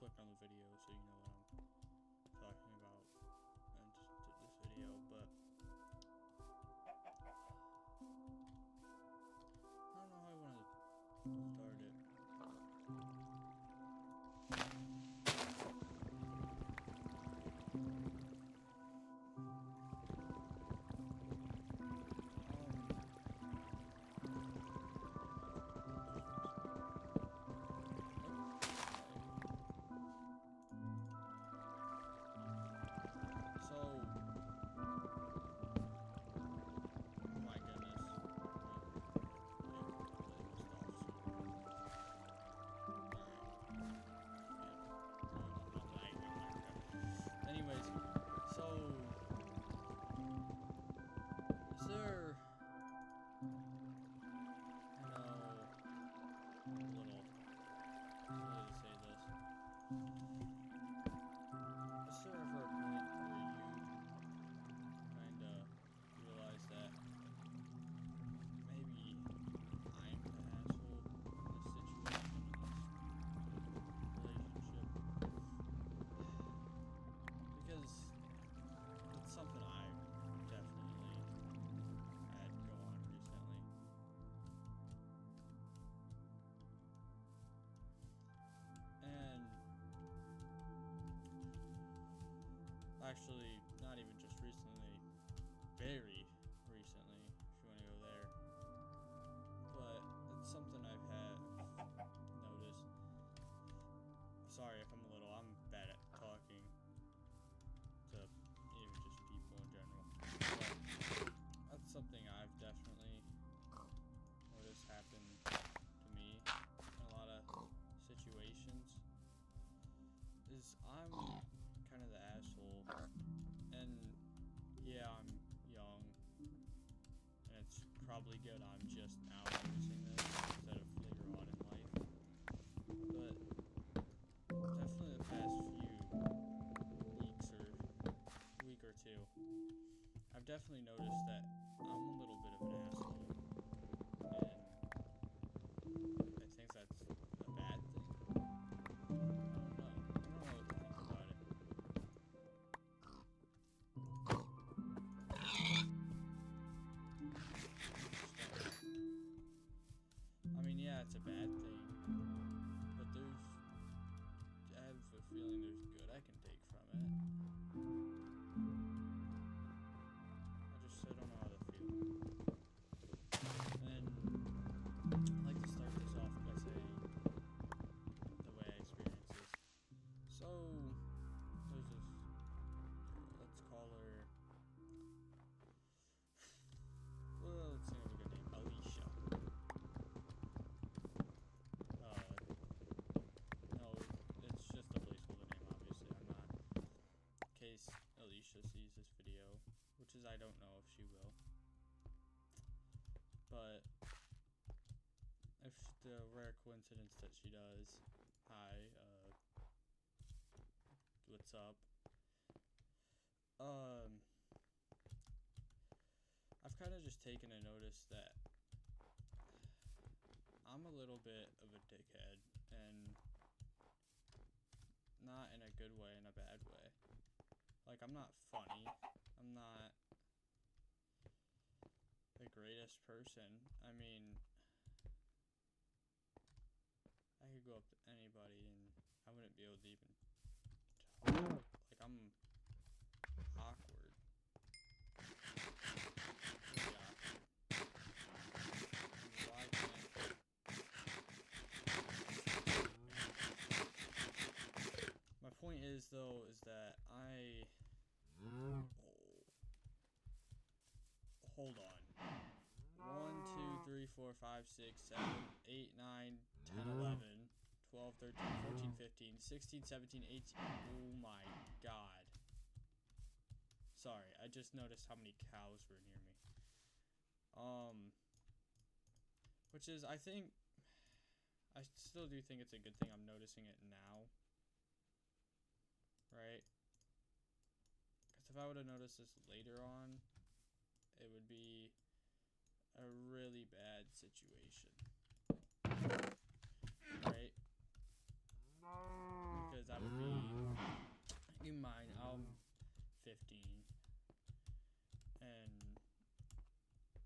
click on the video so you know what I'm talking about and just did this video, but I don't know how I want to start it. Anyways, so is there, how to say this? Is there ever a point where you kinda realize that maybe I'm the asshole in this situation, in this relationship? Because it's something I've definitely had go on recently. And actually, not even just recently, very recently, if you want to go there. But it's something I've had noticed. Sorry if I'm bad at talking to even just people in general. But that's something I've definitely noticed happen to me in a lot of situations. Is I'm kind of the asshole, and yeah, I'm young, and it's probably good I'm just now noticing this instead of later on in life. But definitely the past week or two, I've definitely noticed that I'm a little bit of an asshole, and I think that's a bad thing. I don't know what to think about it. I mean, yeah, it's a bad thing, but I have a feeling there's good I can take from it. I don't know how to feel. And I'd like to start this off by saying the way I experience this. So, there's this, let's call her, well, let's think of a good name, Alicia. No, it's just a placeholder name, obviously. I'm not, in case Alicia sees this video, which is I don't know if she will. But if the rare coincidence that she does, hi, what's up? I've kind of just taken a notice that I'm a little bit of a dickhead, and not in a good way, in a bad way. Like, I'm not funny. I'm not the greatest person. I mean, I could go up to anybody and I wouldn't be able to even talk. Like, I'm awkward. Really awkward. Why can't my point is, though, is that hold on. 1, 2, 3, 4, 5, 6, 7, 8, 9, 10, 11, 12, 13, 14, 15, 16, 17, 18. Oh my god. Sorry, I just noticed how many cows were near me. Which is, I still do think it's a good thing I'm noticing it now. Right? Because if I would have noticed this later on, it would be a really bad situation. Right? Because I I'm 15, and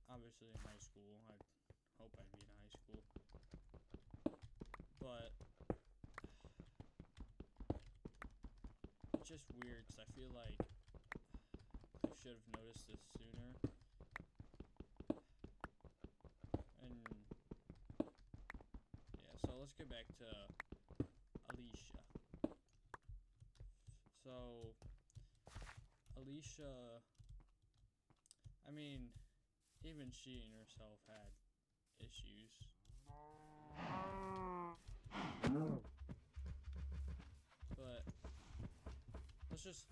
obviously in high school. I hope I'd be in high school, but it's just weird because I feel like I should have noticed this sooner. And yeah, so let's get back to Alicia. So Alicia, I mean, even she and herself had issues. But let's just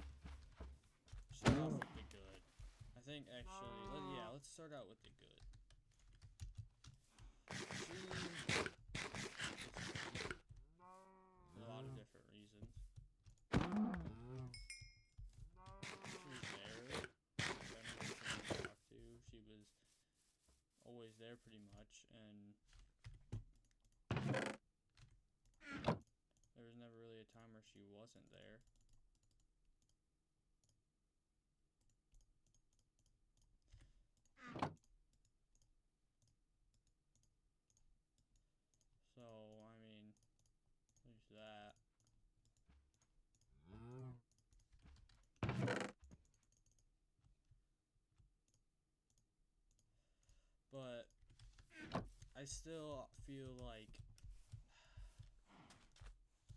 start off with the good. I think actually, let's start out with the good. She, for a lot of different reasons. She was there, generally to talk to. She was always there pretty much, and there was never really a time where she wasn't there. So, I mean, there's that. But I still feel like,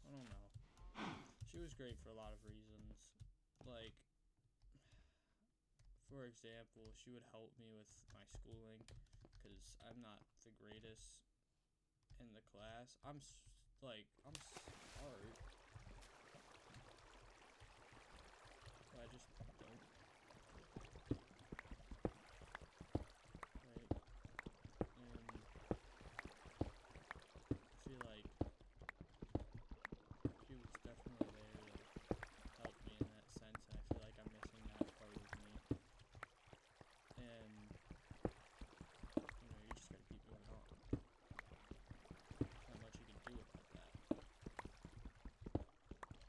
I don't know. She was great for a lot of reasons. Like, for example, she would help me with my schooling because I'm not the greatest in the class. I'm smart, but I just don't. Right? And I feel like she was definitely there to help me in that sense, and I feel like I'm missing that part of me. And you just gotta keep moving on. There's not much you can do about that.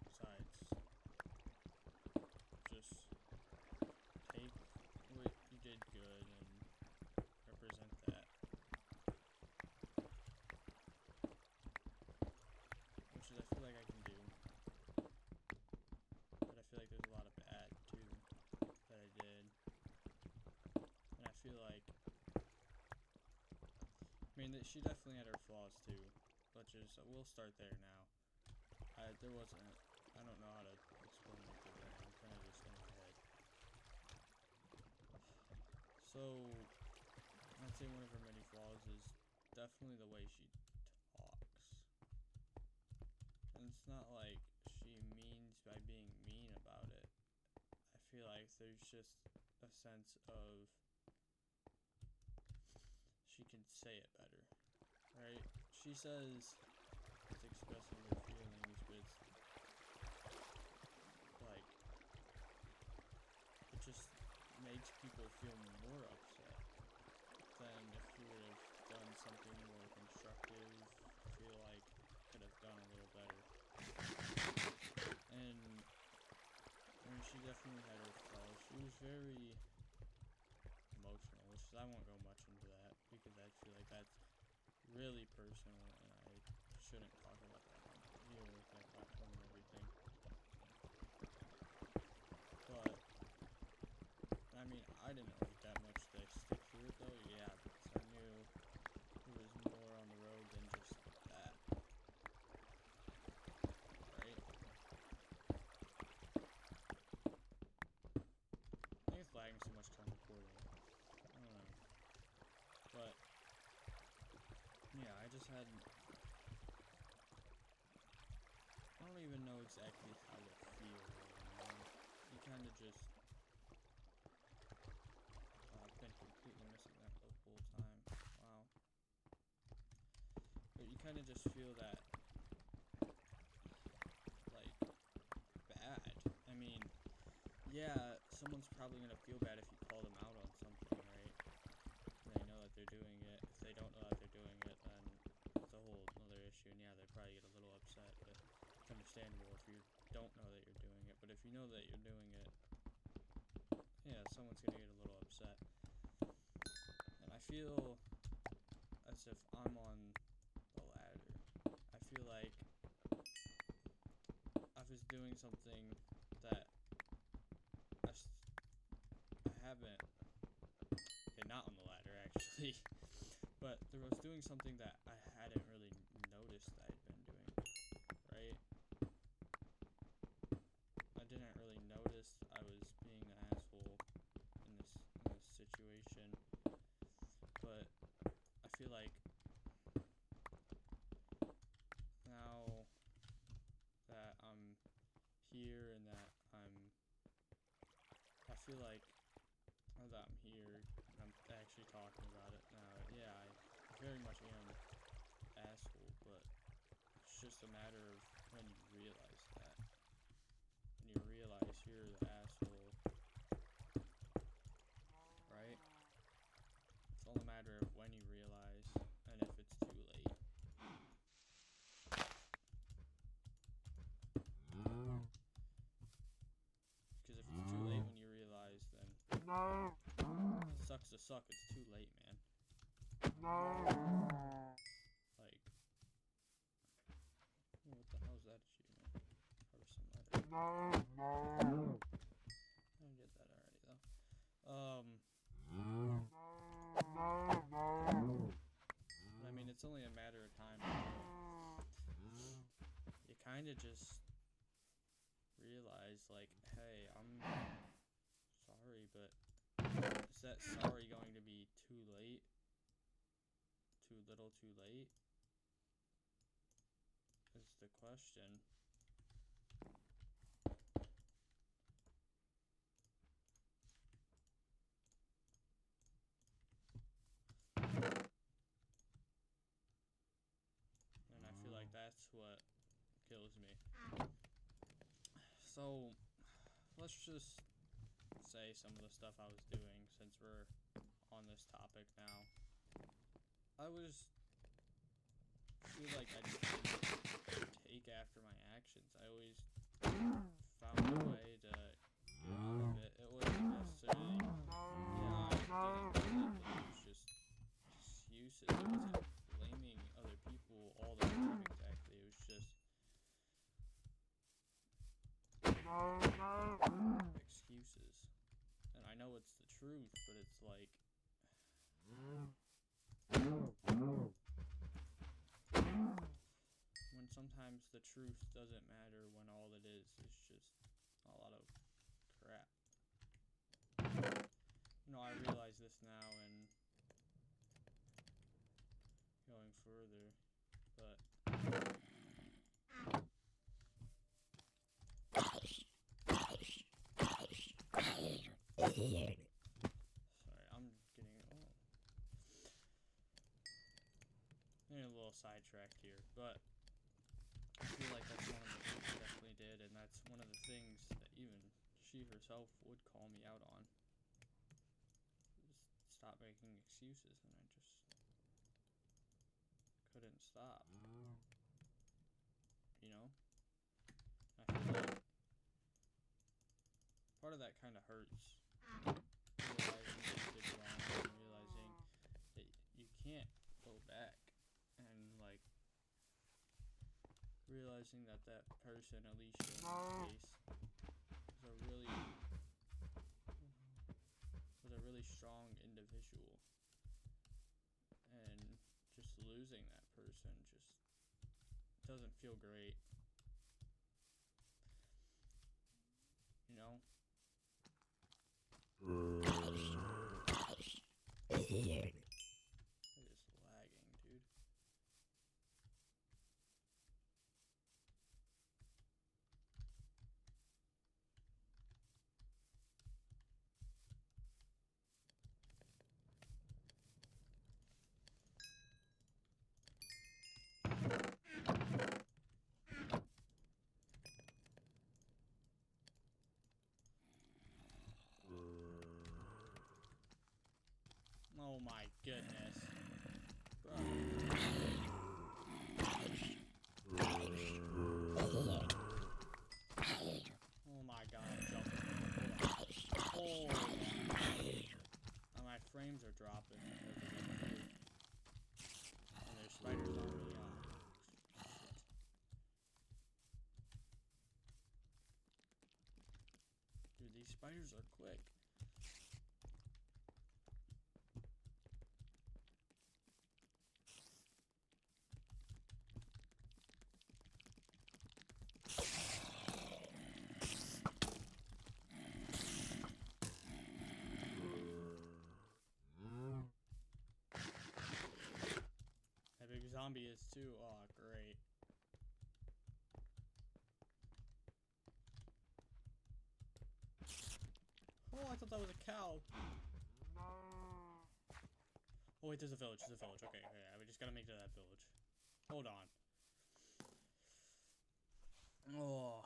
Besides, just take what you did good and represent that. Which is, I feel like I can do. But I feel like there's a lot of bad, too, that I did. And I feel like, she definitely had her flaws, too. But we'll start there now. I don't know how to explain it to them. I'm kind of just in my head. So, I'd say one of her many flaws is definitely the way she talks. And it's not like she means by being mean about it. I feel like there's just a sense of she can say it better, right? She says it's expressing your feelings, but it's like, it just makes people feel more upset than if you would have done something more constructive. I feel like could have done a little better. And she definitely had her flaws. She was very emotional, which I won't go much into that because I feel like that's really personal, and I shouldn't talk about that on with my platform and everything. But I didn't like that much to stick through it though. Yeah, because I knew it was more on the road than just that. Right? I think it's lagging so much because I'm recording. I don't know. But yeah, I just had. I don't even know exactly how to feel. You kind of just. I've been completely missing that the whole time. Wow. But you kind of just feel that, like, bad. Yeah, someone's probably going to feel bad if you call them out on something, right? They know that they're doing it. If they don't know that they're doing it, then it's a whole other issue. And yeah, they probably get a little upset, but it's understandable if you don't know that you're doing it. But if you know that you're doing someone's gonna get a little upset. And I feel as if I'm on the ladder. I feel like I was doing something that I haven't. Okay, not on the ladder actually. But there was doing something that I hadn't really noticed I'd been doing, right? I didn't really notice I was being an asshole in this situation, but I feel like now that I'm here and that I feel like now that I'm here and I'm actually talking about it now, yeah, I very much am asshole, but it's just a matter of when you realize that. When you realize you're the asshole, right? It's all a matter of when you realize and if it's too late. Because if it's too late when you realize, then it sucks to suck, it's too late, man. Like, what the hell is that achievement? Or some letter. I didn't get that already, though. I mean, it's only a matter of time. You kind of just realize, like, hey, I'm sorry, but is that sorry going to be too late? Too little, too late? Is the question. And I feel like that's what kills me. So, let's just say some of the stuff I was doing since we're on this topic now. I feel like I just didn't take after my actions. I always found a way to get out of it. It wasn't necessarily, yeah, I didn't do it, but it was just excuses. It wasn't blaming other people all the time exactly. It was just excuses. And I know it's the truth, but it's like when sometimes the truth doesn't matter when all it is just a lot of crap. You know, I realize this now and going further, but sorry, I'm getting a little sidetracked here, but I feel like that's one of the things I definitely did, and that's one of the things that even she herself would call me out on. Just stop making excuses, and I just couldn't stop. You know? I feel like part of that kind of hurts. Realizing that you did wrong and realizing that you can't go back. And, like, realizing that that person, Alicia in this case, was a really strong individual. And just losing that person just doesn't feel great. You know? It is lagging, dude. Oh my goodness. Bro. Oh my god, I'm jumping. Hold on. Oh. frames are dropping because of it too. And their spiders aren't really on. Shit. Dude, these spiders are quick. That big zombie is too. Oh, great. Oh, I thought that was a cow. Oh wait, there's a village. There's a village. Okay, okay. We just gotta make it to that village. Hold on. Oh.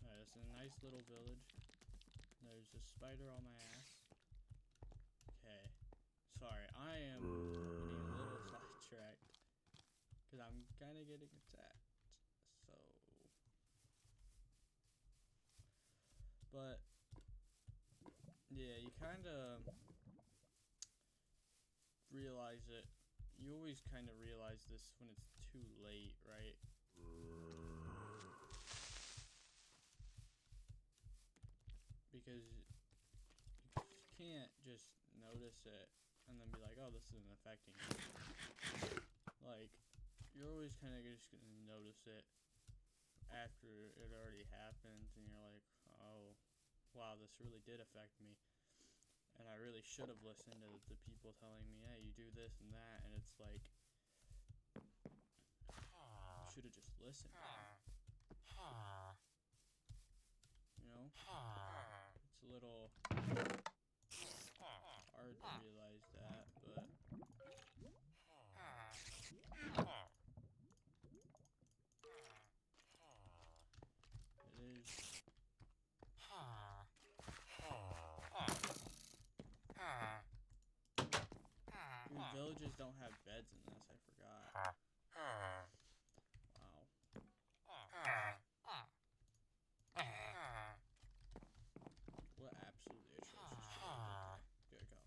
Alright, it's a nice little village. There's a spider on my ass. Okay. Sorry, I am getting a little sidetracked. Because I'm kind of getting attacked. So. But. Yeah, you kind of realize it. You always kind of realize this when it's too late, right? Because you can't just notice it and then be like, oh, this isn't affecting me. Like, you're always kind of just gonna notice it after it already happens, and you're like, oh, wow, this really did affect me. And I really should have listened to the people telling me, hey, you do this and that, and it's like, you should have just listened. You know? It's a little hard to realize that, but it is. Dude, villages don't have beds in this, I forgot. Wow. What absolutely atrocious shit. Okay, good go.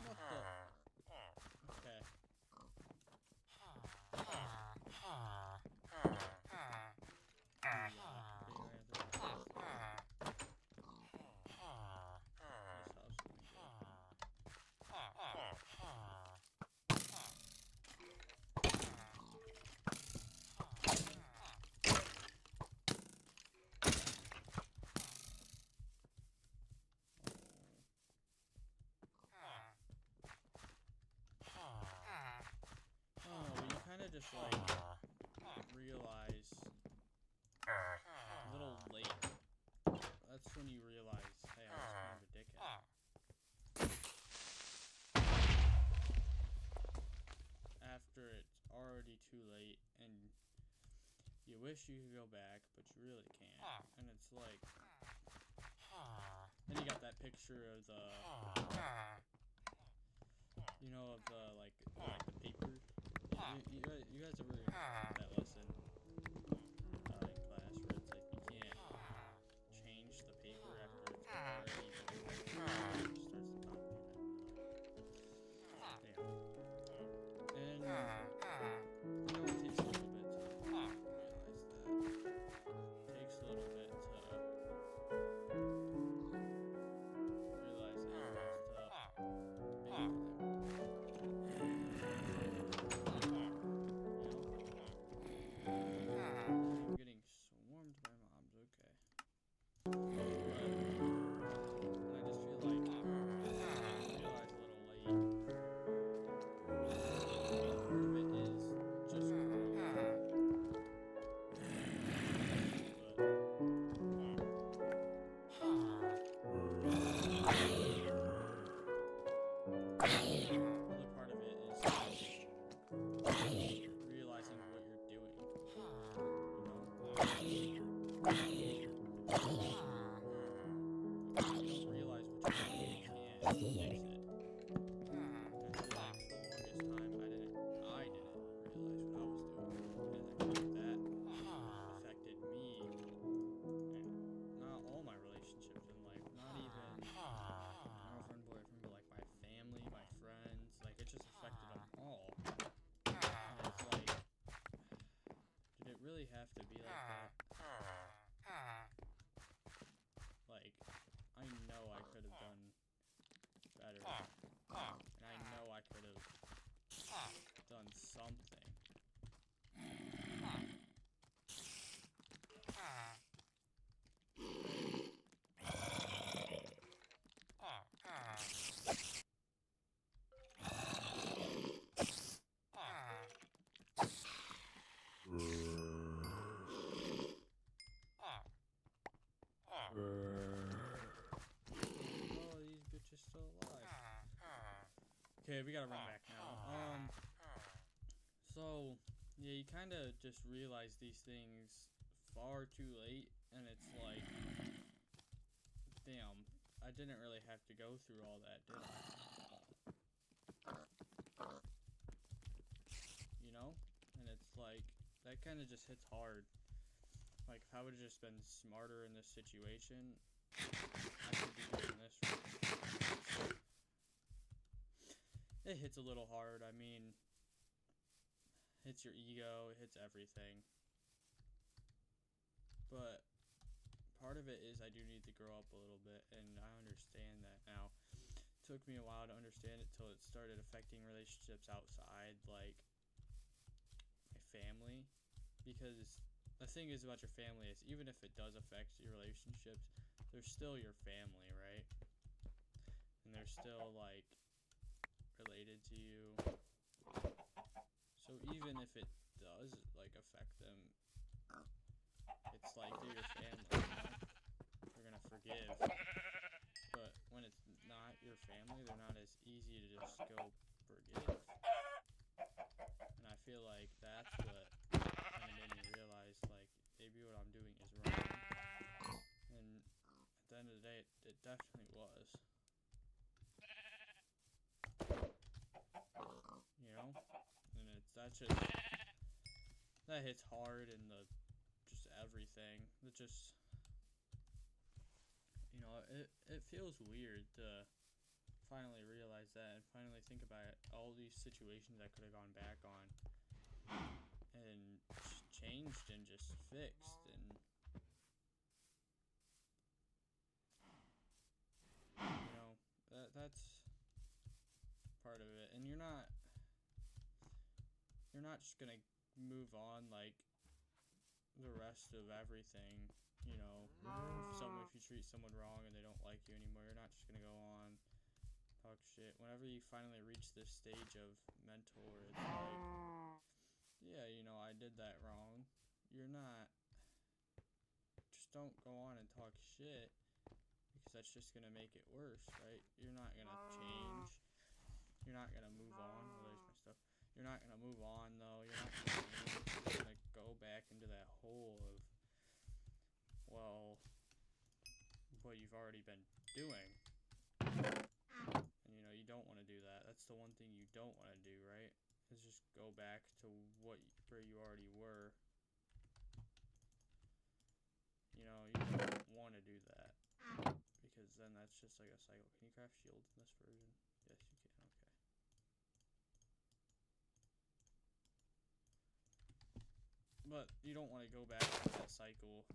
What the? Okay. Just like realize a little late. That's when you realize, hey, I was kind of a dickhead. After it's already too late and you wish you could go back, but you really can't. And it's like, then you got that picture of the, you know, of the like the paper. You guys ever had that lesson in class where it's like you can't change the paper after it's already been it starts to top of your head. Damn. And you know, it takes a little bit to realize that. It takes a little bit to realize that you messed up. Getting swarmed by mobs, okay. But I just feel like I realized a little late. Part of it is just another part of it is realizing what you're doing. You don't realize what you're doing, you can't fix it. better. And I know I could have done something. Oh, these bitches still alive. Okay, we gotta run back now. So, yeah, you kind of just realize these things far too late, and it's like, damn, I didn't really have to go through all that, did I? You know? And it's like, that kind of just hits hard. Like, if I would have just been smarter in this situation, I could be doing this right. It hits a little hard. I mean, hits your ego, it hits everything. But part of it is I do need to grow up a little bit, and I understand that now. It took me a while to understand it till it started affecting relationships outside, like my family. Because the thing is about your family is even if it does affect your relationships, they're still your family, right? And they're still like related to you. So even if it does like affect them, it's like they're your family, you know? They're gonna forgive. But when it's not your family, they're not as easy to just go forgive. And I feel like that's what kind of made me realize, like, maybe what I'm doing is wrong. And at the end of the day, it definitely was. You know? And that hits hard in the, just everything. It just, you know, it feels weird to finally realize that and finally think about it, all these situations I could have gone back on and changed and just fixed, and you know, that's part of it. And you're not just gonna move on like the rest of everything, you know. If you treat someone wrong and they don't like you anymore, you're not just gonna go on talk shit. Whenever you finally reach this stage of mentor, it's like, yeah, you know, I did that wrong. You're not, just don't go on and talk shit, because that's just gonna make it worse, right? You're not gonna change. You're not gonna move on. Oh, there's my stuff. You're not gonna move on, though. You're not gonna change. You're just gonna go back into that hole of, well, what you've already been doing. And, you know, you don't want to do that. That's the one thing you don't want to do, right? Is just go back to where you already were. You know, you don't want to do that. Because then that's just like a cycle. Can you craft shields in this version? Yes, you can. Okay. But you don't want to go back to that cycle.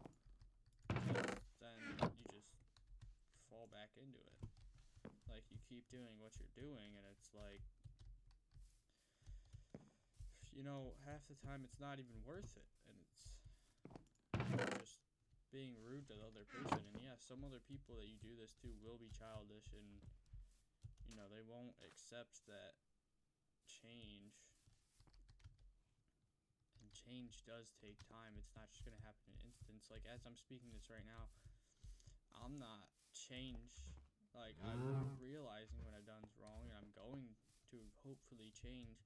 Then you just fall back into it. Like, you keep doing what you're doing, and it's like, you know, half the time it's not even worth it. And it's just being rude to the other person. And yeah, some other people that you do this to will be childish, and you know, they won't accept that change. And change does take time. It's not just gonna happen in an instant. Like, as I'm speaking this right now, I'm not changed. Like, I'm realizing what I've done is wrong, and I'm going to hopefully change,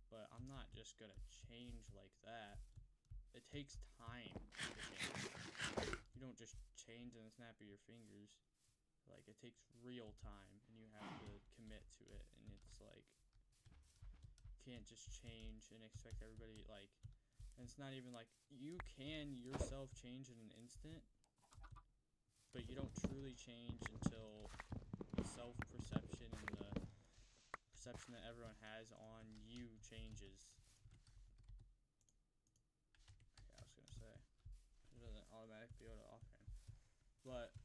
but I'm not just gonna change like that. It takes time to change. You don't just change in the snap of your fingers. Like, it takes real time, and you have to commit to it, and it's like, you can't just change and expect everybody, like, and it's not even like, you can yourself change in an instant, but you don't truly change until the self-perception and the perception that everyone has on you changes. Okay, I was gonna say, it doesn't automatically go to offhand, but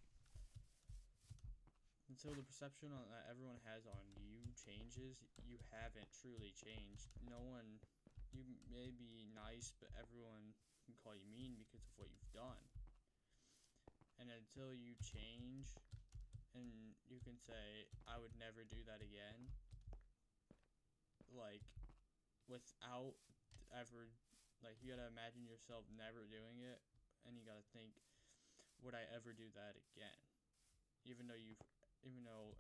until the perception that everyone has on you changes, you haven't truly changed. No one, you may be nice, but everyone can call you mean because of what you've done. And until you change, and you can say, I would never do that again, like, without ever, like, you gotta imagine yourself never doing it, and you gotta think, would I ever do that again? Even though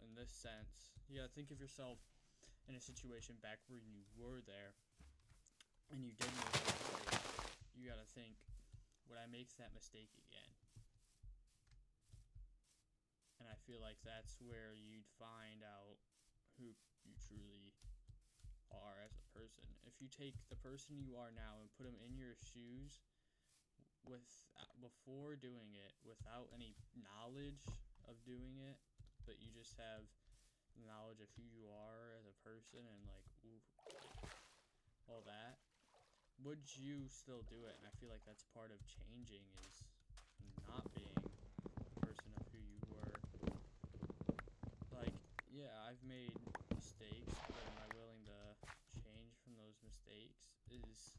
in this sense, you gotta think of yourself in a situation back where you were there, and you did make a mistake. You gotta think, would I make that mistake again? And I feel like that's where you'd find out who you truly are as a person. If you take the person you are now and put them in your shoes before doing it, without any knowledge of doing it, but you just have knowledge of who you are as a person and like all that, would you still do it? And I feel like that's part of changing, is not being the person of who you were. Like, yeah, I've made mistakes, but am I willing to change from those mistakes is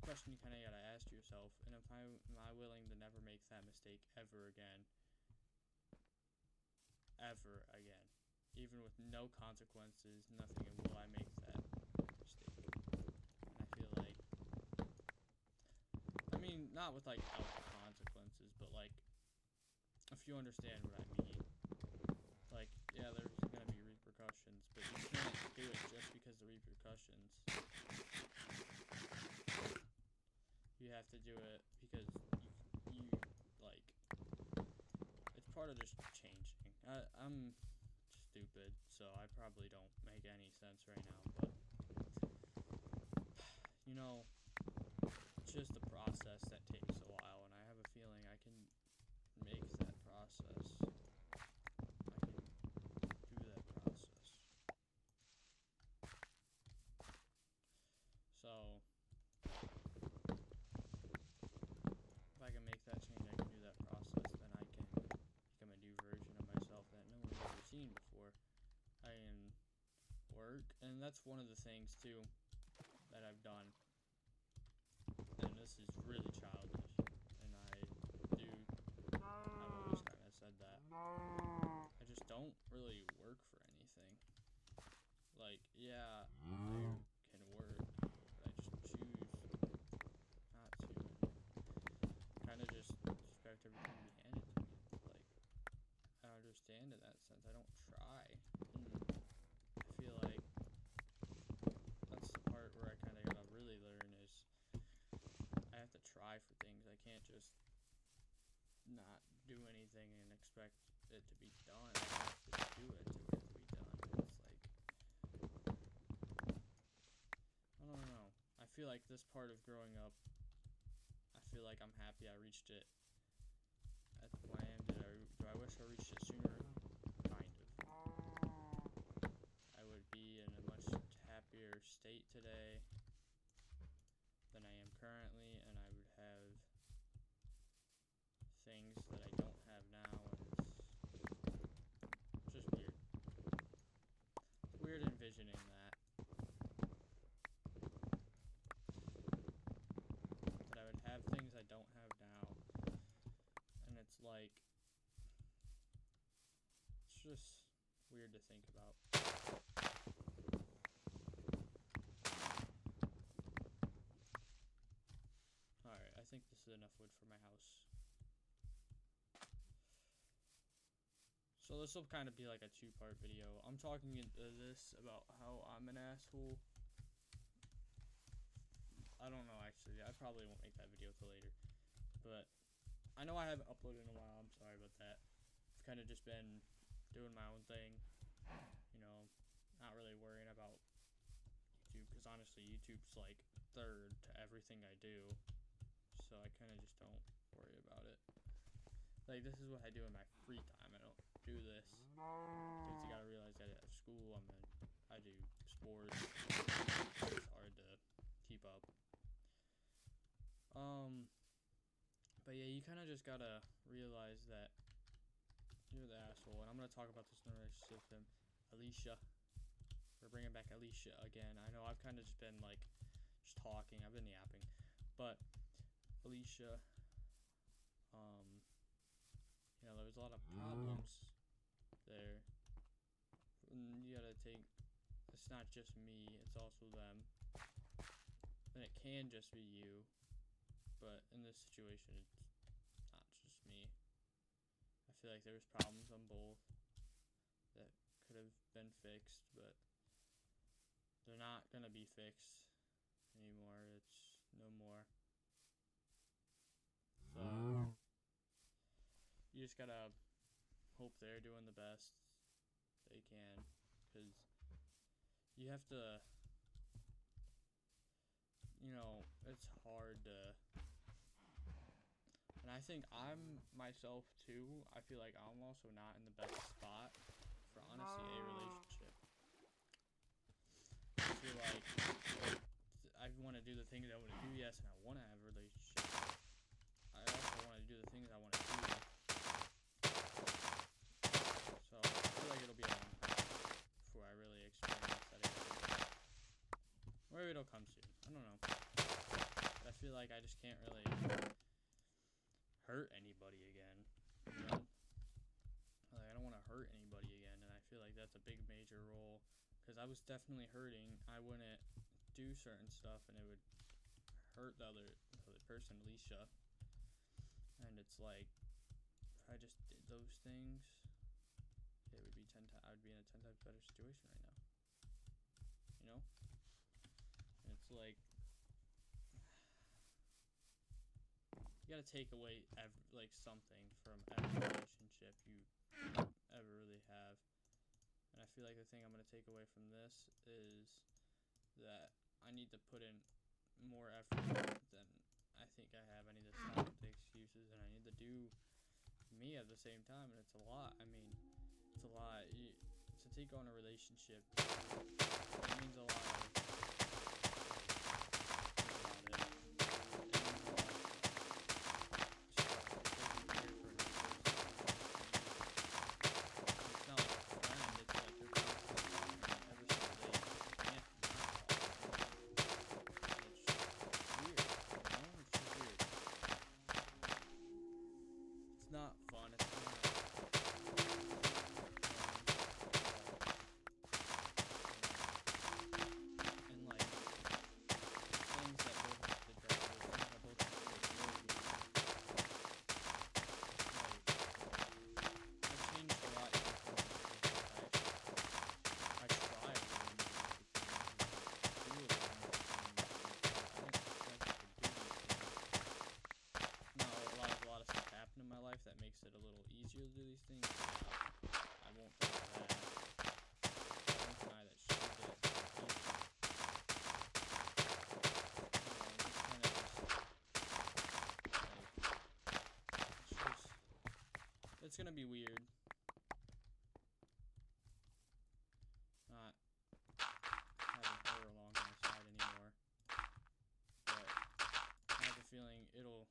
the question you kind of gotta ask yourself. And am I willing to never make that mistake ever again? Ever again. Even with no consequences, nothing, and will I make that mistake? And I feel like, I mean, not with like out consequences, but like, if you understand what I mean. Like, yeah, there's gonna be repercussions, but you can't do it just because the repercussions. You have to do it because you like, it's part of just changing. I'm stupid, so I probably don't make any sense right now, but, you know, it's just a process that takes a while, and I have a feeling I can make that process. I can do that process. So, if I can make that change, I can do that process, then I can become a new version of myself that no one's ever seen before. I can work, and that's one of the things, too, that I've done. And this is really childish, and I've always kind of said that. I just don't really work for anything. Like, yeah, I can work, but I just choose not to, and kind of just expect everything to be handed to me. Like, I understand in that sense. I don't try. And I feel like that's the part where I kind of gotta really learn is I have to try for things. I can't just not do anything and expect it to be done. I have to do it to it to be done. It's like, I don't know. I feel like this part of growing up, I feel like I'm happy I reached it at the point I am. Do I wish I reached it sooner? Kind of. I would be in a much happier state today than I am currently, and I would have things that I don't have now, and it's just weird. It's weird envisioning that. That I would have things I don't have now, and it's like, it's just weird to think about. Alright, I think this is enough wood for my house. So this will kind of be like a two-part video. I'm talking into this about how I'm an asshole. I don't know, actually. I probably won't make that video till later. But I know I haven't uploaded in a while. I'm sorry about that. I've kind of just been doing my own thing. You know, not really worrying about YouTube. Because honestly, YouTube's like third to everything I do. So I kind of just don't worry about it. Like, this is what I do in my free time. I don't do this because you gotta realize that at school I do sports. It's hard to keep up. But yeah, you kind of just gotta realize that you're the asshole, and I'm gonna talk about this in a relationship with him. Alicia. We're bringing back Alicia again. I know I've kind of just been like, just talking. I've been yapping, but Alicia, you know, there was a lot of problems there. And you gotta take. It's not just me. It's also them. And it can just be you, but in this situation, it's not just me. I feel like there was problems on both that could have been fixed, but they're not gonna be fixed anymore. It's no more. So you just gotta hope they're doing the best they can, because you have to, you know, it's hard to, and I think I'm myself too. I feel like I'm also not in the best spot for honestly a relationship. I feel like I want to do the things I want to do, yes, and I want to have a relationship. I also want to do the things I want to do. So I feel like it'll be a long time before I really experience that again. Or maybe it'll come soon. I don't know. But I feel like I just can't really hurt anybody again. You know? Like, I don't want to hurt anybody again, and I feel like that's a big major role. Because I was definitely hurting. I wouldn't do certain stuff, and it would hurt the other person, Alicia. And it's like, if I just did those things, it would be I would be in a 10 times better situation right now. You know? And it's like, you gotta take away like something from every relationship you ever really have. And I feel like the thing I'm gonna take away from this is that I need to put in more effort than I think I have. I need to stop with the excuses, and I need to do me at the same time, and it's a lot. I mean, it's a lot. To take on a relationship, it means a lot. Not fun. It's not. And like things that both did that things that both did like I've changed a lot even from the I tried to do a little more now a lot of stuff happened in my life that makes it a little easier to do these things. I won't deny that. I won't deny that she did it easy. It's gonna be weird. Not having her along my side anymore. But I have a feeling it'll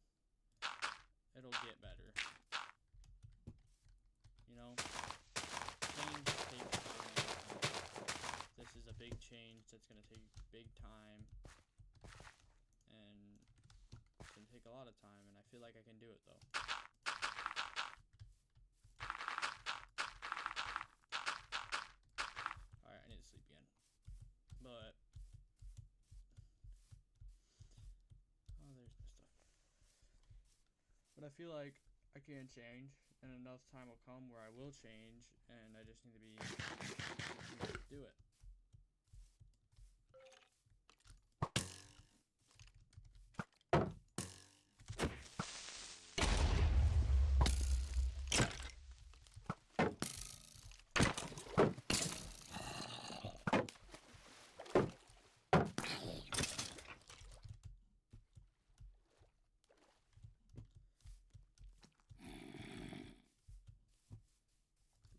get better. You know? Change takes time. This is a big change that's gonna take big time. And it's gonna take a lot of time, and I feel like I can do it though. Alright, I need to sleep again. But oh, there's no stuff. But I feel like I can change, and enough time will come where I will change, and I just need to do it.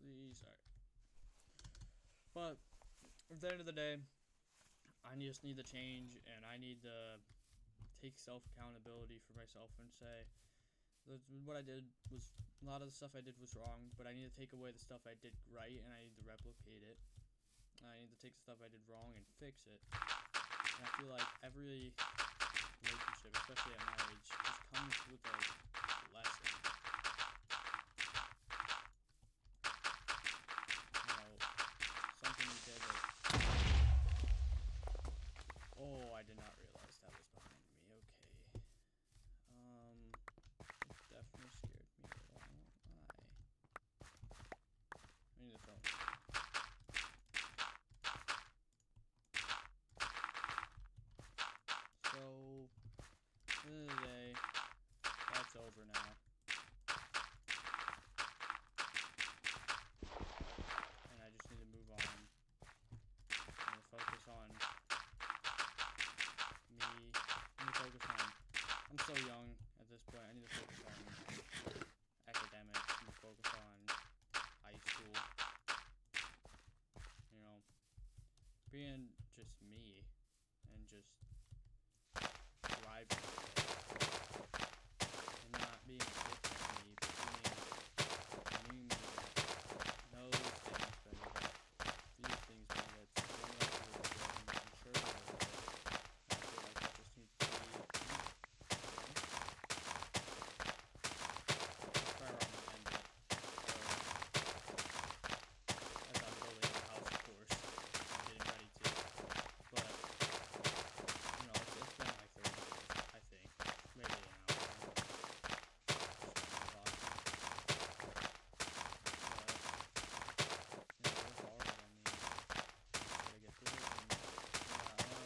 Please, alright. But at the end of the day, I just need to change, and I need to take self-accountability for myself and say, what I did was, a lot of the stuff I did was wrong, but I need to take away the stuff I did right, and I need to replicate it. I need to take the stuff I did wrong and fix it. And I feel like every relationship, especially at my age, just comes with a lesson. Something you did that... Oh, I did not realize that was behind me. Okay. It definitely scared me a lot. I need to throw. So, at the end of the day, that's over now. And I just need to move on. I'm gonna focus on me. I'm so young at this point. I need to focus on academics. I need to focus on high school. You know, being just me and just thriving and not being a bitch at me, but being me that knows things better, that feels things better, that's going up to the good, and I'm sure they know better. And I feel like I just need to be me. That's where I'm gonna end it. As I'm building the house, of course, I'm getting ready to. But you know, it's been like 30 minutes, I think, maybe an hour.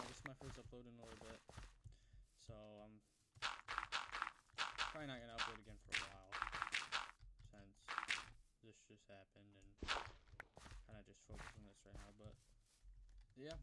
This is my first upload in a little bit, so I'm probably not gonna upload again for a while, since this just happened and kind of just focus on this right now. But yeah.